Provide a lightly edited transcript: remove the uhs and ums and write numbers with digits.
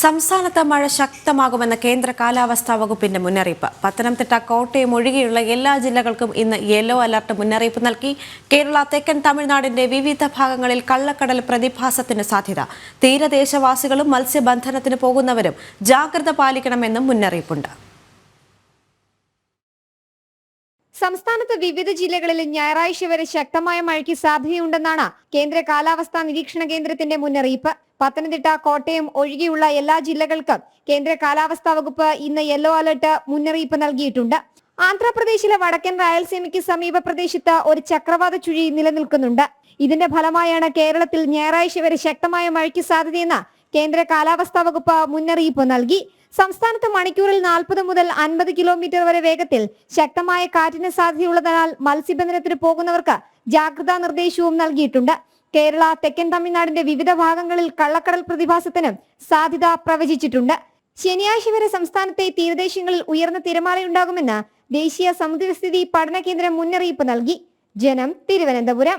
സംസ്ഥാനത്ത് മഴ ശക്തമാകുമെന്ന കേന്ദ്ര കാലാവസ്ഥാ വകുപ്പിന്റെ മുന്നറിയിപ്പ്. പത്തനംതിട്ട, കോട്ടയം ഒഴികെയുള്ള എല്ലാ ജില്ലകൾക്കും ഇന്ന് യെല്ലോ അലർട്ട് മുന്നറിയിപ്പ് നൽകി. കേരള, തെക്കൻ തമിഴ്നാടിന്റെ വിവിധ ഭാഗങ്ങളിൽ കള്ളക്കടൽ പ്രതിഭാസത്തിന് സാധ്യത. തീരദേശവാസികളും മത്സ്യബന്ധനത്തിന് പോകുന്നവരും ജാഗ്രത പാലിക്കണമെന്നും മുന്നറിയിപ്പുണ്ട്. സംസ്ഥാനത്ത് വിവിധ ജില്ലകളിൽ ഞായറാഴ്ച വരെ ശക്തമായ മഴയ്ക്ക് സാധ്യതയുണ്ടെന്നാണ് കേന്ദ്ര കാലാവസ്ഥാ നിരീക്ഷണ കേന്ദ്രത്തിന്റെ മുന്നറിയിപ്പ്. പത്തനംതിട്ട, കോട്ടയം ഒഴികെയുള്ള എല്ലാ ജില്ലകൾക്കും കേന്ദ്ര കാലാവസ്ഥാ വകുപ്പ് ഇന്ന് യെല്ലോ അലർട്ട് മുന്നറിയിപ്പ് നൽകിയിട്ടുണ്ട്. ആന്ധ്രാപ്രദേശിലെ വടക്കൻ രായലസീമയ്ക്ക് സമീപ പ്രദേശത്ത് ഒരു ചക്രവാത ചുഴി നിലനിൽക്കുന്നുണ്ട്. ഇതിന്റെ ഫലമായാണ് കേരളത്തിൽ ഞായറാഴ്ച വരെ ശക്തമായ മഴയ്ക്ക് സാധ്യതയെന്ന് കേന്ദ്ര കാലാവസ്ഥാ വകുപ്പ് മുന്നറിയിപ്പ് നൽകി. സംസ്ഥാനത്ത് മണിക്കൂറിൽ 40 മുതൽ 50 കിലോമീറ്റർ വരെ വേഗത്തിൽ ശക്തമായ കാറ്റിന് സാധ്യതയുള്ളതിനാൽ മത്സ്യബന്ധനത്തിന് പോകുന്നവർക്ക് ജാഗ്രതാ നിർദ്ദേശവും നൽകിയിട്ടുണ്ട്. കേരള, തെക്കൻ തമിഴ്നാടിന്റെ വിവിധ ഭാഗങ്ങളിൽ കള്ളക്കടൽ പ്രതിഭാസത്തിനും സാധ്യത പ്രവചിച്ചിട്ടുണ്ട്. ശനിയാഴ്ച വരെ സംസ്ഥാനത്തെ തീരദേശങ്ങളിൽ ഉയർന്ന തിരമാലയുണ്ടാകുമെന്ന് ദേശീയ സമുദ്രസ്ഥിതി പഠന കേന്ദ്രം മുന്നറിയിപ്പ് നൽകി. ജനം, തിരുവനന്തപുരം.